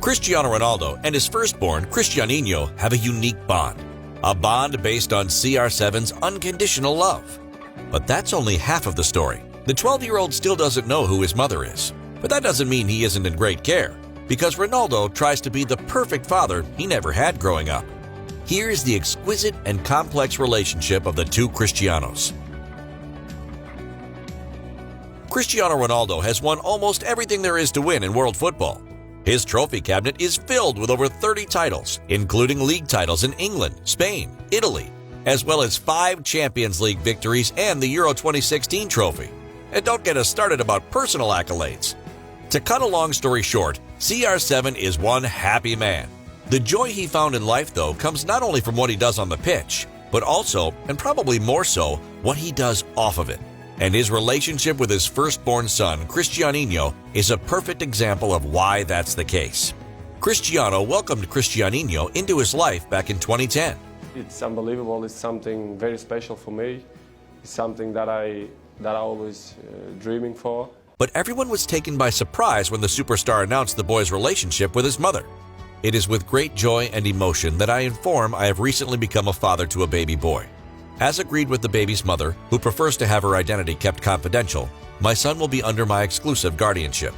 Cristiano Ronaldo and his firstborn, Cristianinho, have a unique bond. A bond based on CR7's unconditional love. But that's only half of the story. The 12-year-old still doesn't know who his mother is. But that doesn't mean he isn't in great care, because Ronaldo tries to be the perfect father he never had growing up. Here's the exquisite and complex relationship of the two Cristianos. Cristiano Ronaldo has won almost everything there is to win in world football. His trophy cabinet is filled with over 30 titles, including league titles in England, Spain, Italy, as well as 5 Champions League victories and the Euro 2016 trophy. And don't get us started about personal accolades. To cut a long story short, CR7 is one happy man. The joy he found in life, though, comes not only from what he does on the pitch, but also, and probably more so, what he does off of it. And his relationship with his firstborn son, Cristianinho, is a perfect example of why that's the case. Cristiano welcomed Cristianinho into his life back in 2010. It's unbelievable. It's something very special for me. It's something that I always dreaming for. But everyone was taken by surprise when the superstar announced the boy's relationship with his mother. It is with great joy and emotion that I inform I have recently become a father to a baby boy. As agreed with the baby's mother, who prefers to have her identity kept confidential, my son will be under my exclusive guardianship.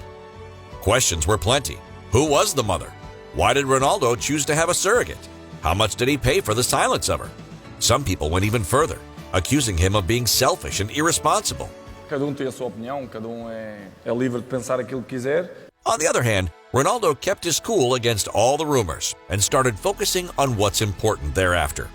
Questions were plenty. Who was the mother? Why did Ronaldo choose to have a surrogate? How much did he pay for the silence of her? Some people went even further, accusing him of being selfish and irresponsible. Cada tem a sua opinião, cada é livre de pensar aquilo que quiser. On the other hand, Ronaldo kept his cool against all the rumors and started focusing on what's important thereafter.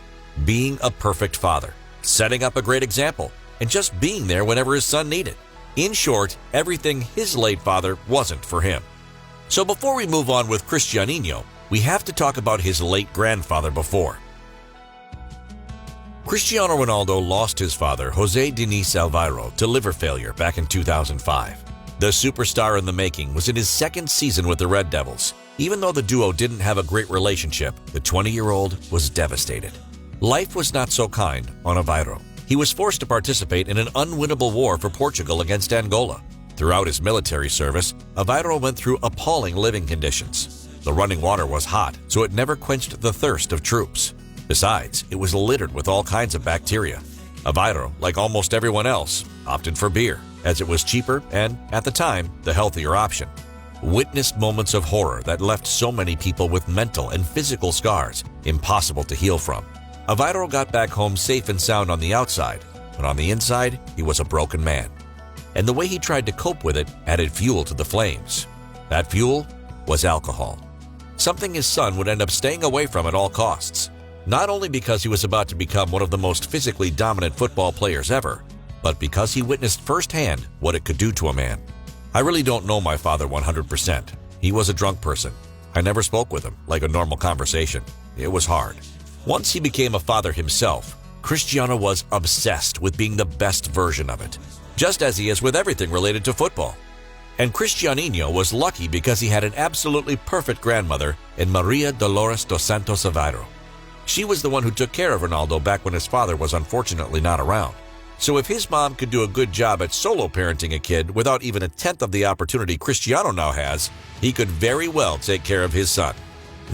Being a perfect father, setting up a great example, and just being there whenever his son needed. In short, everything his late father wasn't for him. So before we move on with Cristianinho, we have to talk about his late grandfather before. Cristiano Ronaldo lost his father, José Diniz Alvaro, to liver failure back in 2005. The superstar in the making was in his second season with the Red Devils. Even though the duo didn't have a great relationship, the 20-year-old was devastated. Life was not so kind on Alvaro. He was forced to participate in an unwinnable war for Portugal against Angola. Throughout his military service, Alvaro went through appalling living conditions. The running water was hot, so it never quenched the thirst of troops. Besides, it was littered with all kinds of bacteria. Alvaro, like almost everyone else, opted for beer, as it was cheaper and, at the time, the healthier option. Witnessed moments of horror that left so many people with mental and physical scars, impossible to heal from. Alvaro got back home safe and sound on the outside, but on the inside, he was a broken man. And the way he tried to cope with it added fuel to the flames. That fuel was alcohol. Something his son would end up staying away from at all costs. Not only because he was about to become one of the most physically dominant football players ever, but because he witnessed firsthand what it could do to a man. I really don't know my father 100%. He was a drunk person. I never spoke with him like a normal conversation. It was hard. Once he became a father himself, Cristiano was obsessed with being the best version of it, just as he is with everything related to football. And Cristianinho was lucky because he had an absolutely perfect grandmother in Maria Dolores dos Santos Alvaro. She was the one who took care of Ronaldo back when his father was unfortunately not around. So if his mom could do a good job at solo parenting a kid without even a tenth of the opportunity Cristiano now has, he could very well take care of his son.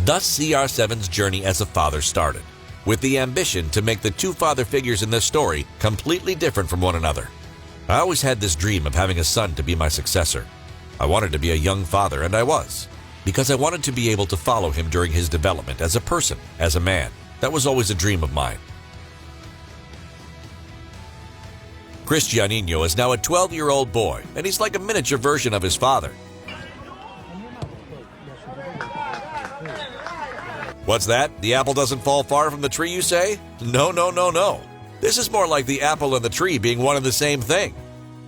Thus, CR7's journey as a father started, with the ambition to make the two father figures in this story completely different from one another. I always had this dream of having a son to be my successor. I wanted to be a young father, and I was, because I wanted to be able to follow him during his development as a person, as a man. That was always a dream of mine. Cristianinho is now a 12-year-old boy, and he's like a miniature version of his father. What's that? The apple doesn't fall far from the tree, you say? No, no, no, no. This is more like the apple and the tree being one and the same thing.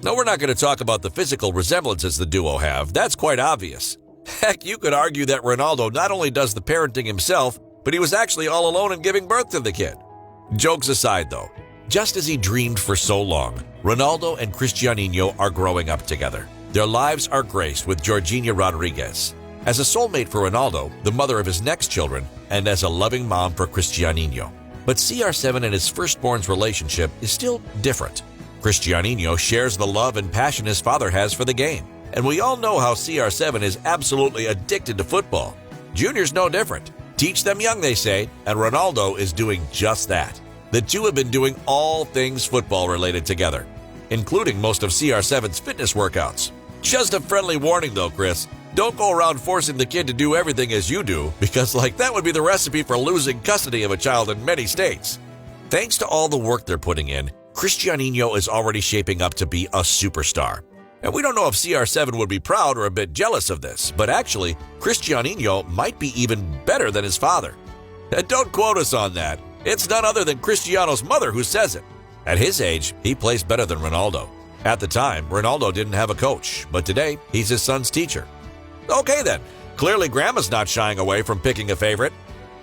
No, we're not going to talk about the physical resemblances the duo have. That's quite obvious. Heck, you could argue that Ronaldo not only does the parenting himself, but he was actually all alone in giving birth to the kid. Jokes aside, though, just as he dreamed for so long, Ronaldo and Cristianinho are growing up together. Their lives are graced with Georgina Rodriguez, as a soulmate for Ronaldo, the mother of his next children, and as a loving mom for Cristianinho. But CR7 and his firstborn's relationship is still different. Cristianinho shares the love and passion his father has for the game, and we all know how CR7 is absolutely addicted to football. Junior's no different. Teach them young, they say, and Ronaldo is doing just that. The two have been doing all things football-related together, including most of CR7's fitness workouts. Just a friendly warning though, Chris. Don't go around forcing the kid to do everything as you do, because that would be the recipe for losing custody of a child in many states. Thanks to all the work they're putting in, Cristiano is already shaping up to be a superstar. And we don't know if CR7 would be proud or a bit jealous of this, but actually, Cristiano might be even better than his father. And don't quote us on that. It's none other than Cristiano's mother who says it. At his age, he plays better than Ronaldo. At the time, Ronaldo didn't have a coach, but today, he's his son's teacher. Okay then, clearly Grandma's not shying away from picking a favorite.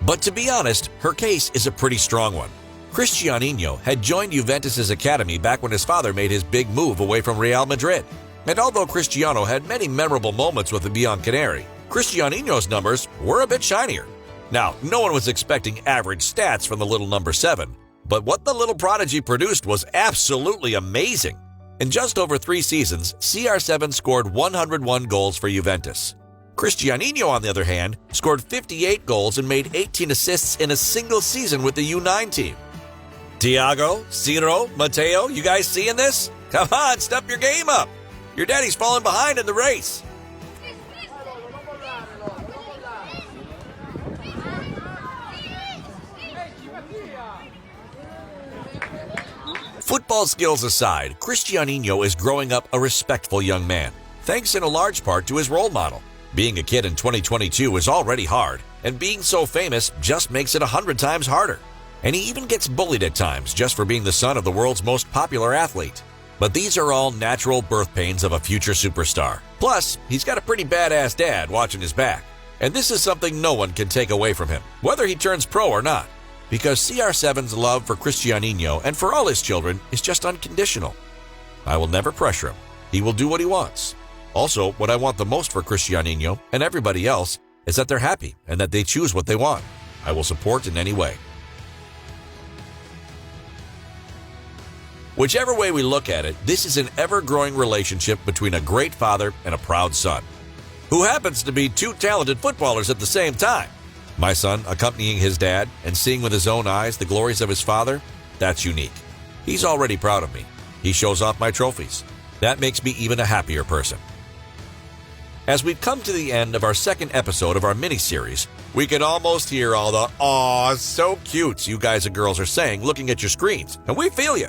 But to be honest, her case is a pretty strong one. Cristiano had joined Juventus' academy back when his father made his big move away from Real Madrid. And although Cristiano had many memorable moments with the Bianconeri, Cristiano's numbers were a bit shinier. Now, no one was expecting average stats from the little number 7, but what the little prodigy produced was absolutely amazing. In just over 3 seasons, CR7 scored 101 goals for Juventus. Cristiano, on the other hand, scored 58 goals and made 18 assists in a single season with the U9 team. Thiago, Ciro, Matteo, you guys seeing this? Come on, step your game up. Your daddy's falling behind in the race. Football skills aside, Cristiano is growing up a respectful young man, thanks in a large part to his role model. Being a kid in 2022 is already hard, and being so famous just makes it 100 times harder. And he even gets bullied at times just for being the son of the world's most popular athlete. But these are all natural birth pains of a future superstar. Plus, he's got a pretty badass dad watching his back. And this is something no one can take away from him, whether he turns pro or not. Because CR7's love for Cristiano and for all his children is just unconditional. I will never pressure him. He will do what he wants. Also, what I want the most for Cristiano and everybody else is that they're happy and that they choose what they want. I will support in any way. Whichever way we look at it, this is an ever-growing relationship between a great father and a proud son, who happens to be 2 talented footballers at the same time. My son accompanying his dad and seeing with his own eyes the glories of his father, that's unique. He's already proud of me. He shows off my trophies. That makes me even a happier person. As we've come to the end of our 2nd episode of our mini-series, we can almost hear all the "aw, so cute" you guys and girls are saying looking at your screens, and we feel you.